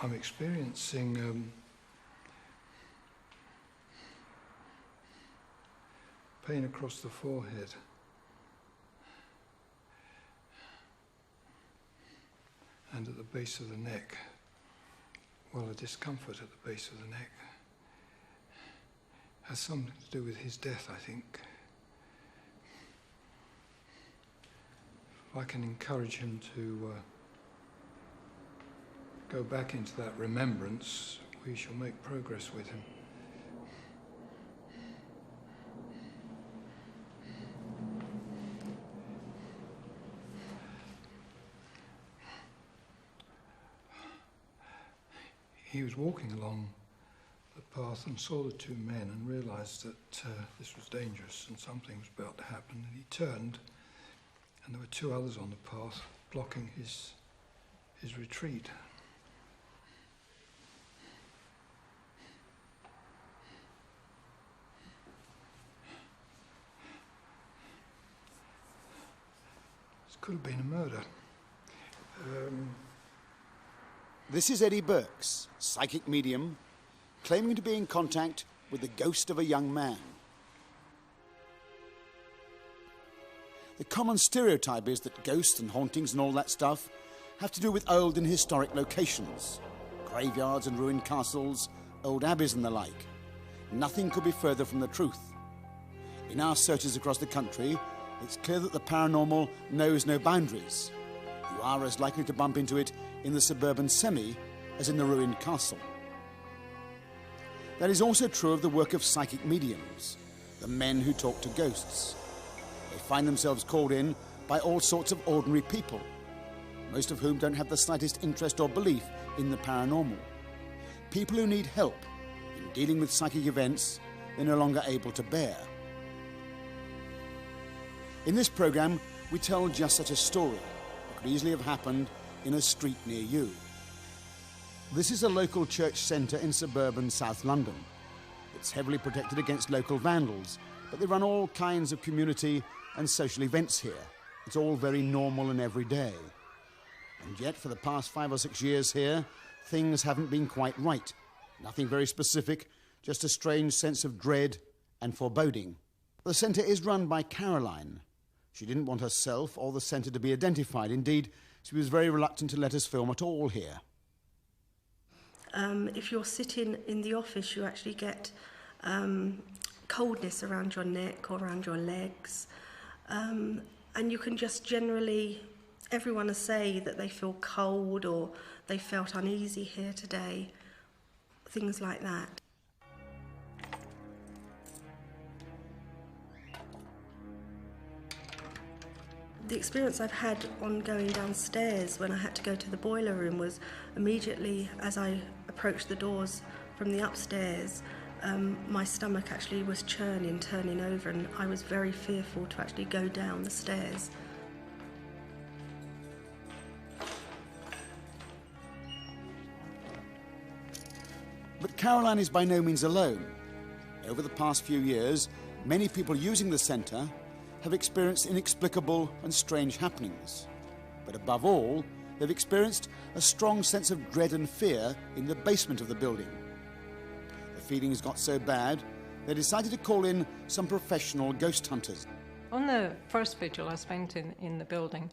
I'm experiencing pain across the forehead. And at the base of the neck. Well, a discomfort at the base of the neck. Has something to do with his death, I think. If I can encourage him to go back into that remembrance, we shall make progress with him. He was walking along the path and saw the two men and realised that this was dangerous and something was about to happen. And he turned, and there were two others on the path blocking his retreat. This could have been a murder. This is Eddie Burks, psychic medium, claiming to be in contact with the ghost of a young man. The common stereotype is that ghosts and hauntings and all that stuff have to do with old and historic locations, graveyards and ruined castles, old abbeys and the like. Nothing could be further from the truth. In our searches across the country, it's clear that the paranormal knows no boundaries. You are as likely to bump into it in the suburban semi as in the ruined castle. That is also true of the work of psychic mediums, the men who talk to ghosts. They find themselves called in by all sorts of ordinary people, most of whom don't have the slightest interest or belief in the paranormal. People who need help in dealing with psychic events they're no longer able to bear. In this programme, we tell just such a story that could easily have happened in a street near you. This is a local church centre in suburban South London. It's heavily protected against local vandals, but they run all kinds of community and social events here. It's all very normal and everyday. And yet, for the past 5 or 6 years here, things haven't been quite right. Nothing very specific, just a strange sense of dread and foreboding. The centre is run by Caroline. She didn't want herself or the centre to be identified. Indeed, she was very reluctant to let us film at all here. If you're sitting in the office, you actually get coldness around your neck or around your legs. And you can just generally, everyone will say that they feel cold or they felt uneasy here today, things like that. The experience I've had on going downstairs when I had to go to the boiler room was immediately as I approached the doors from the upstairs, my stomach actually was turning over, and I was very fearful to actually go down the stairs. But Caroline is by no means alone. Over the past few years, many people using the centre have experienced inexplicable and strange happenings. But above all, they've experienced a strong sense of dread and fear in the basement of the building. The feelings got so bad, they decided to call in some professional ghost hunters. On the first vigil I spent in the building,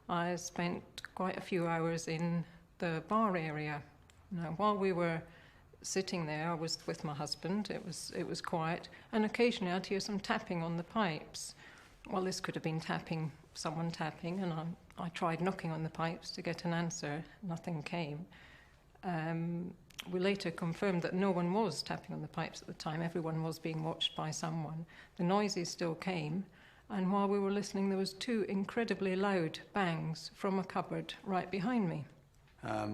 I spent quite a few hours in the bar area. Now, while we were sitting there, I was with my husband, it was quiet, and occasionally I'd hear some tapping on the pipes. Well, this could have been someone tapping, and I tried knocking on the pipes to get an answer. Nothing came. We later confirmed that no one was tapping on the pipes at the time. Everyone was being watched by someone. The noises still came, and while we were listening, there was 2 incredibly loud bangs from a cupboard right behind me.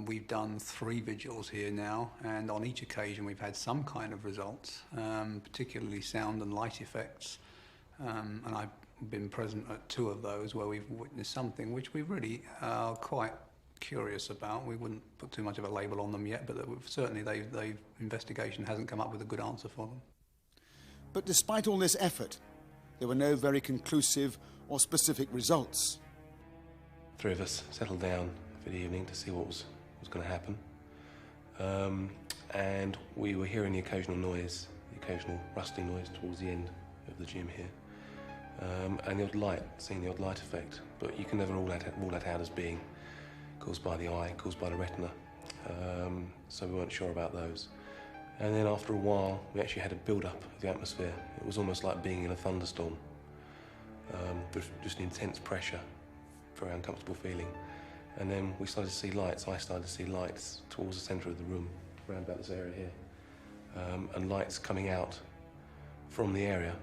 We've done 3 vigils here now, and on each occasion we've had some kind of results, particularly sound and light effects. And I've been present at 2 of those where we've witnessed something which we really are quite curious about. We wouldn't put too much of a label on them yet, but certainly the investigation hasn't come up with a good answer for them. But despite all this effort, there were no very conclusive or specific results. 3 of us settled down for the evening to see what was going to happen. and we were hearing the occasional noise, the occasional rustling noise towards the end of the gym here. And the odd light, seeing the odd light effect, but you can never rule that out as being caused by the eye, caused by the retina, so we weren't sure about those. And then after a while, we actually had a build-up of the atmosphere. It was almost like being in a thunderstorm. Just an intense pressure, very uncomfortable feeling. And then we started to see lights. I started to see lights towards the centre of the room, around about this area here, and lights coming out from the area.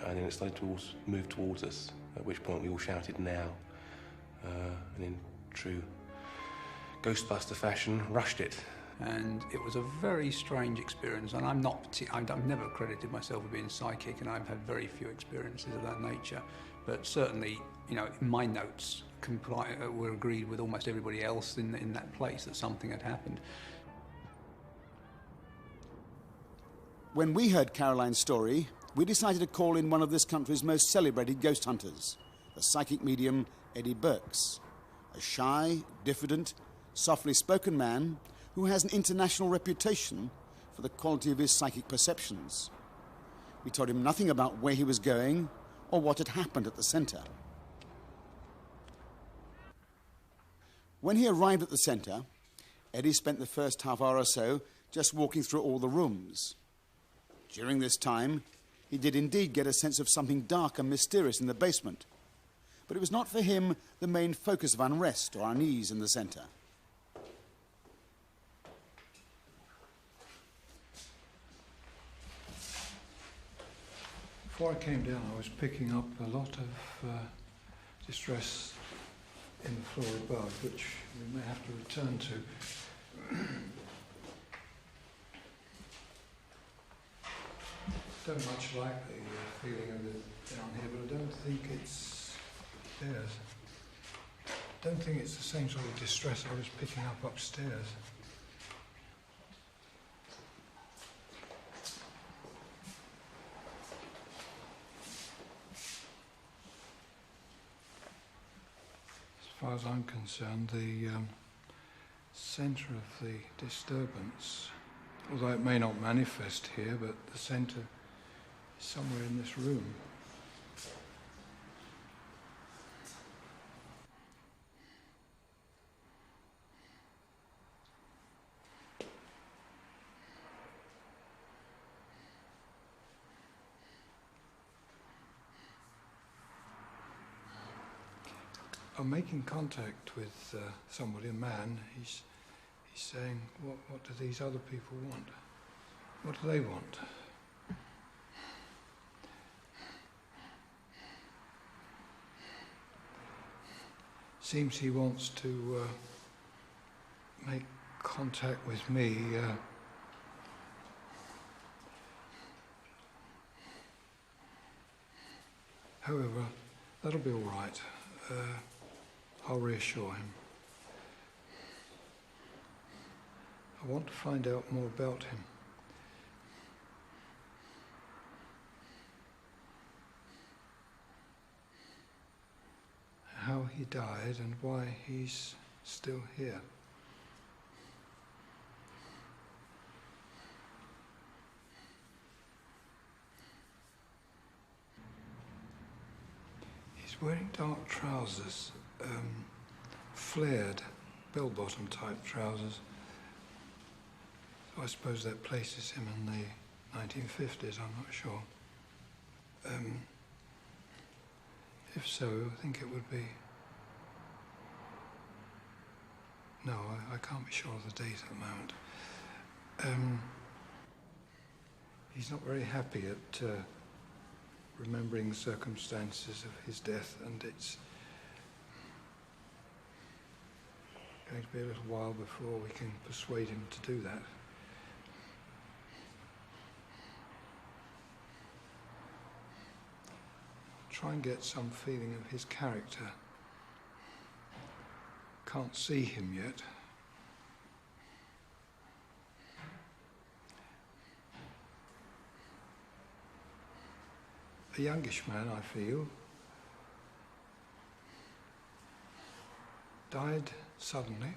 And then it started to move towards us, at which point we all shouted, "Now!" And in true Ghostbuster fashion, rushed it. And it was a very strange experience, and I've never credited myself with being psychic, and I've had very few experiences of that nature. But certainly, you know, my notes were agreed with almost everybody else in that place that something had happened. When we heard Caroline's story, we decided to call in one of this country's most celebrated ghost hunters, the psychic medium Eddie Burks, a shy, diffident, softly spoken man who has an international reputation for the quality of his psychic perceptions. We told him nothing about where he was going or what had happened at the centre. When he arrived at the centre, Eddie spent the first half hour or so just walking through all the rooms. During this time, he did indeed get a sense of something dark and mysterious in the basement, but it was not for him the main focus of unrest or unease in the centre. Before I came down, I was picking up a lot of distress in the floor above, which we may have to return to. Don't much like the feeling of it down here, but I don't think it's theirs. I don't think it's the same sort of distress I was picking up upstairs. As far as I'm concerned, the centre of the disturbance, although it may not manifest here, but the centre is somewhere in this room. I'm making contact with somebody, a man. He's saying, what do these other people want? What do they want? Seems he wants to make contact with me. However, that'll be all right. I'll reassure him. I want to find out more about him. How he died and why he's still here. He's wearing dark trousers, flared, bell-bottom type trousers. So I suppose that places him in the 1950s, I'm not sure. If so, I think it would be... No, I can't be sure of the date at the moment. He's not very happy at remembering the circumstances of his death, and it's going to be a little while before we can persuade him to do that. Try and get some feeling of his character. Can't see him yet. A youngish man, I feel. Died suddenly.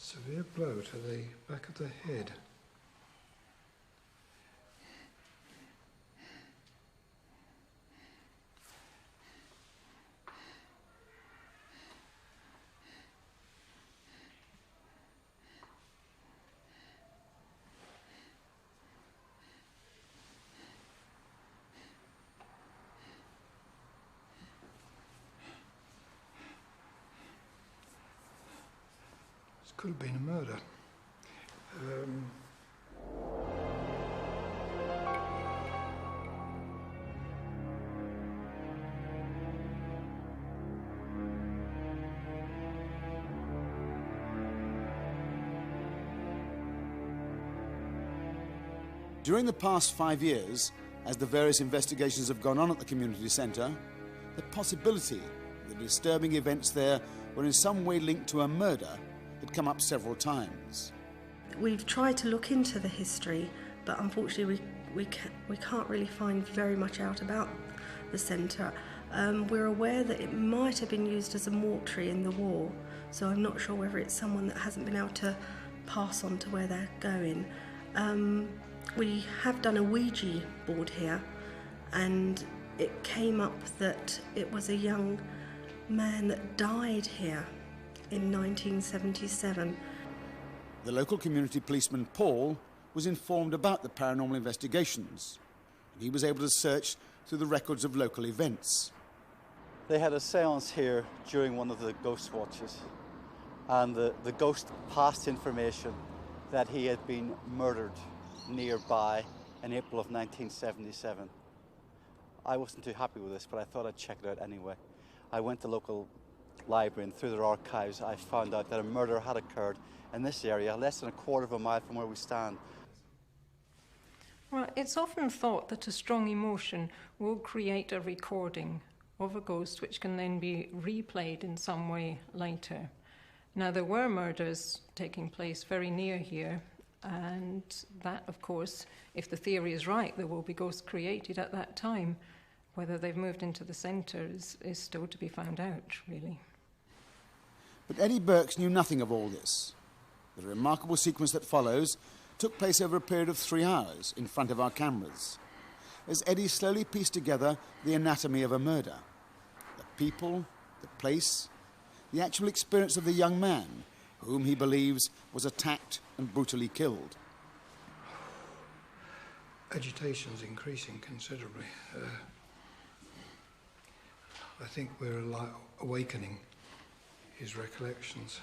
Severe blow to the back of the head. Could have been a murder. During the past 5 years, as the various investigations have gone on at the community centre, the possibility that the disturbing events there were in some way linked to a murder had come up several times. We've tried to look into the history, but unfortunately we can't really find very much out about the centre. We're aware that it might have been used as a mortuary in the war, so I'm not sure whether it's someone that hasn't been able to pass on to where they're going. We have done a Ouija board here, and it came up that it was a young man that died here in 1977. The local community policeman, Paul, was informed about the paranormal investigations. He was able to search through the records of local events. They had a séance here during one of the ghost watches, and the ghost passed information that he had been murdered nearby in April of 1977. I wasn't too happy with this, but I thought I'd check it out anyway. I went to the local library, and through their archives I found out that a murder had occurred in this area, less than a quarter of a mile from where we stand. Well, it's often thought that a strong emotion will create a recording of a ghost which can then be replayed in some way later. Now, there were murders taking place very near here, and that, of course, if the theory is right, there will be ghosts created at that time. Whether they've moved into the centre is still to be found out, really. But Eddie Burks knew nothing of all this. The remarkable sequence that follows took place over a period of 3 hours in front of our cameras, as Eddie slowly pieced together the anatomy of a murder. The people, the place, the actual experience of the young man, whom he believes was attacked and brutally killed. Agitation's increasing considerably. I think we're awakening his recollections.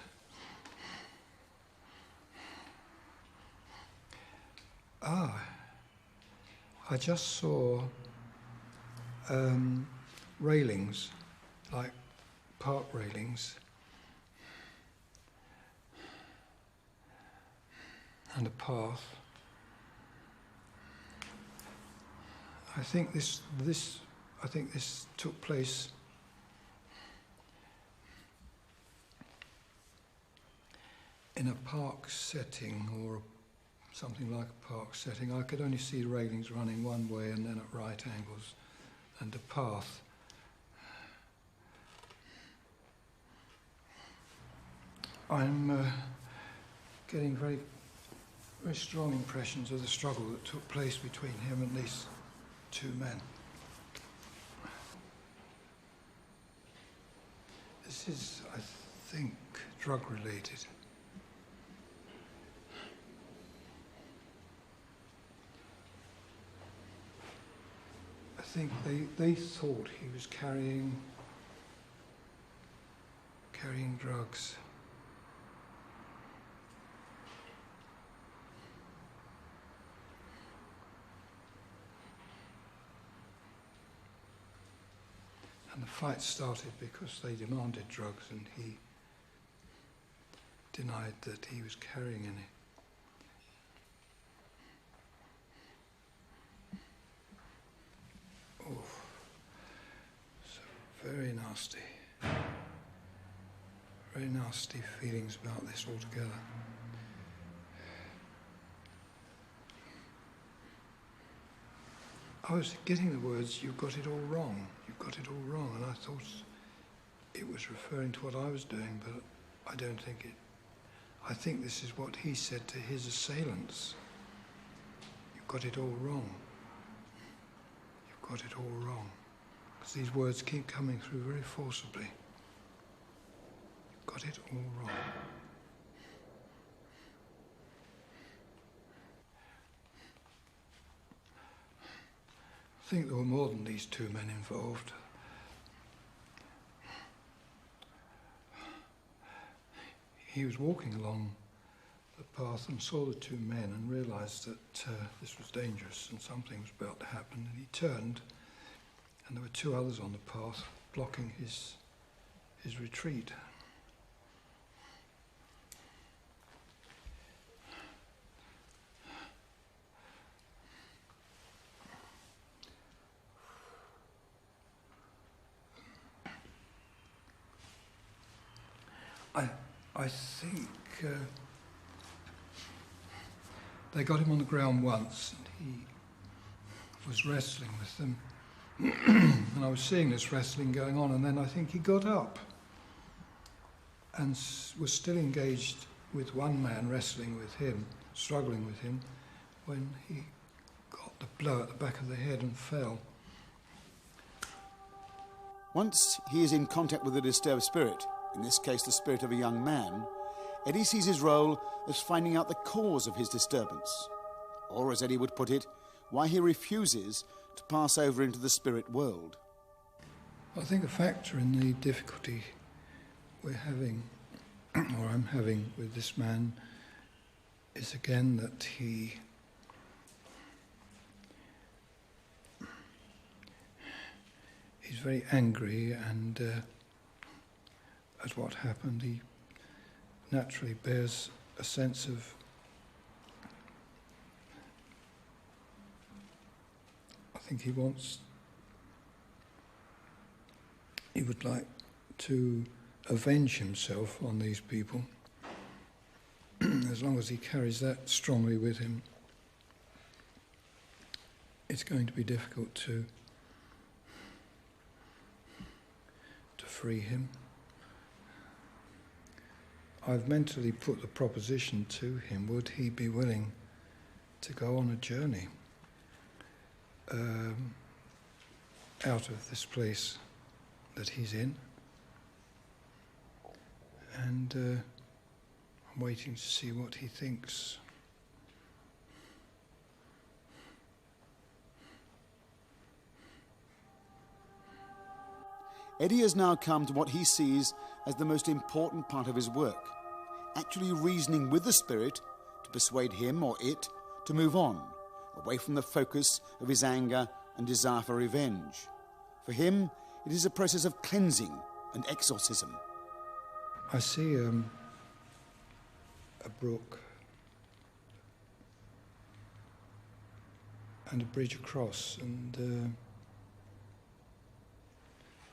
I just saw railings, like park railings, and a path. I think this took place in a park setting, or something like a park setting. I could only see railings running one way and then at right angles, and a path. I'm getting very, very strong impressions of the struggle that took place between him and these 2 men. This is, I think, drug-related. I think they thought he was carrying drugs. And the fight started because they demanded drugs, and he denied that he was carrying any. Oh, so very nasty. Very nasty feelings about this altogether. I was getting the words, "You've got it all wrong, you've got it all wrong," and I thought it was referring to what I was doing, but I I think this is what he said to his assailants. You've got it all wrong. You've got it all wrong. Because these words keep coming through very forcibly. You've got it all wrong. I think there were more than these two men involved. He was walking along the path and saw the two men and realised that this was dangerous and something was about to happen. And he turned, and there were two others on the path blocking his retreat. I think they got him on the ground once and he was wrestling with them. And I was seeing this wrestling going on, and then I think he got up and was still engaged with one man wrestling with him, struggling with him, when he got the blow at the back of the head and fell. Once he is in contact with a disturbed spirit, in this case the spirit of a young man, Eddie sees his role as finding out the cause of his disturbance, or as Eddie would put it, why he refuses to pass over into the spirit world. I think a factor in the difficulty we're having, or I'm having with this man, is again that he's very angry and at what happened. He naturally bears a sense of I think he would like to avenge himself on these people. As long as he carries that strongly with him, it's going to be difficult to free him. I've mentally put the proposition to him, would he be willing to go on a journey out of this place that he's in? And I'm waiting to see what he thinks. Eddie has now come to what he sees as the most important part of his work, actually reasoning with the spirit to persuade him or it to move on, away from the focus of his anger and desire for revenge. For him, it is a process of cleansing and exorcism. I see a brook and a bridge across, and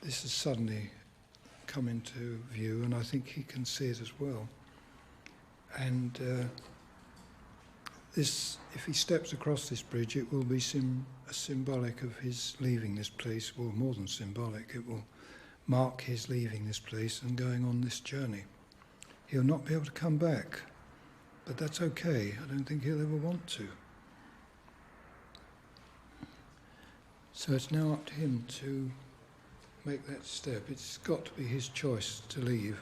this has suddenly come into view, and I think he can see it as well. And this, if he steps across this bridge, it will be symbolic of his leaving this place. Well, more than symbolic, it will mark his leaving this place and going on this journey. He'll not be able to come back, but that's okay. I don't think he'll ever want to. So it's now up to him to make that step. It's got to be his choice to leave.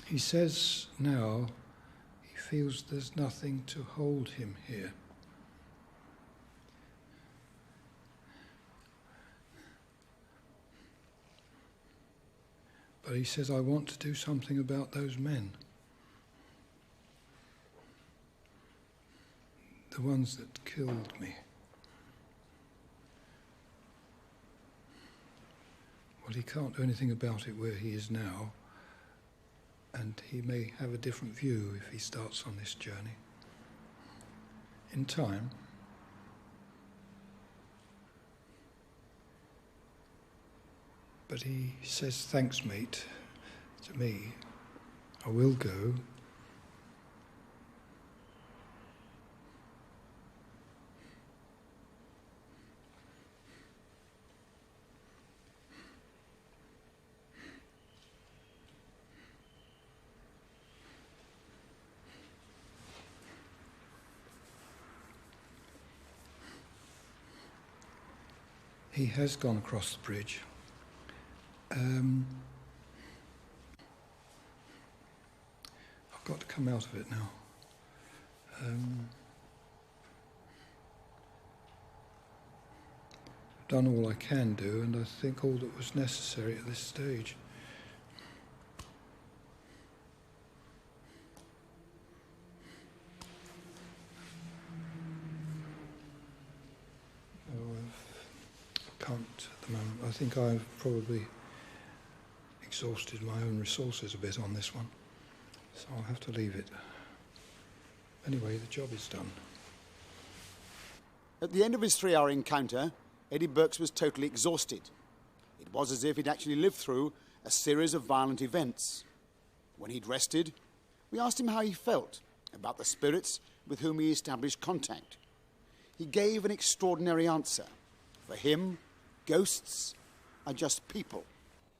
He says now he feels there's nothing to hold him here. But he says, I want to do something about those men. The ones that killed me. Well, he can't do anything about it where he is now, and he may have a different view if he starts on this journey. In time, but he says, thanks, mate, to me. I will go. He has gone across the bridge. I've got to come out of it now. I've done all I can do, and I think all that was necessary at this stage. I can't at the moment. I think I've probably exhausted my own resources a bit on this one, so I'll have to leave it. Anyway, the job is done. At the end of his 3-hour encounter, Eddie Burks was totally exhausted. It was as if he'd actually lived through a series of violent events. When he'd rested, we asked him how he felt about the spirits with whom he established contact. He gave an extraordinary answer. For him, ghosts are just people.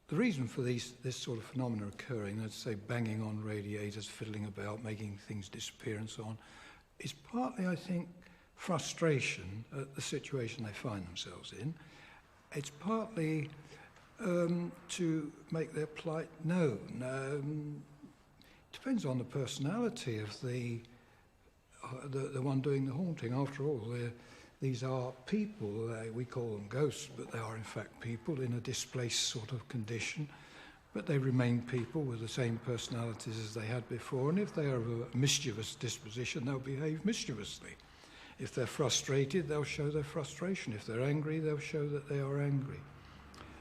The reason for this sort of phenomena occurring, let's say banging on radiators, fiddling about, making things disappear and so on, is partly, I think, frustration at the situation they find themselves in. It's partly to make their plight known. Depends on the personality of the one doing the haunting. After all, these are people. We call them ghosts, but they are in fact people in a displaced sort of condition. But they remain people with the same personalities as they had before, and if they are of a mischievous disposition, they'll behave mischievously. If they're frustrated, they'll show their frustration. If they're angry, they'll show that they are angry.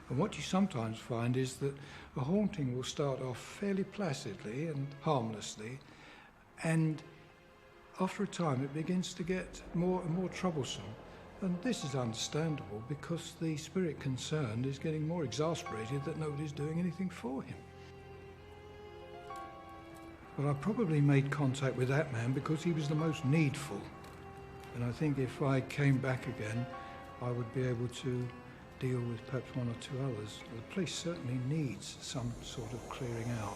And what you sometimes find is that a haunting will start off fairly placidly and harmlessly, and after a time it begins to get more and more troublesome. And this is understandable because the spirit concerned is getting more exasperated that nobody's doing anything for him. But I probably made contact with that man because he was the most needful. And I think if I came back again, I would be able to deal with perhaps one or two others. The place certainly needs some sort of clearing out.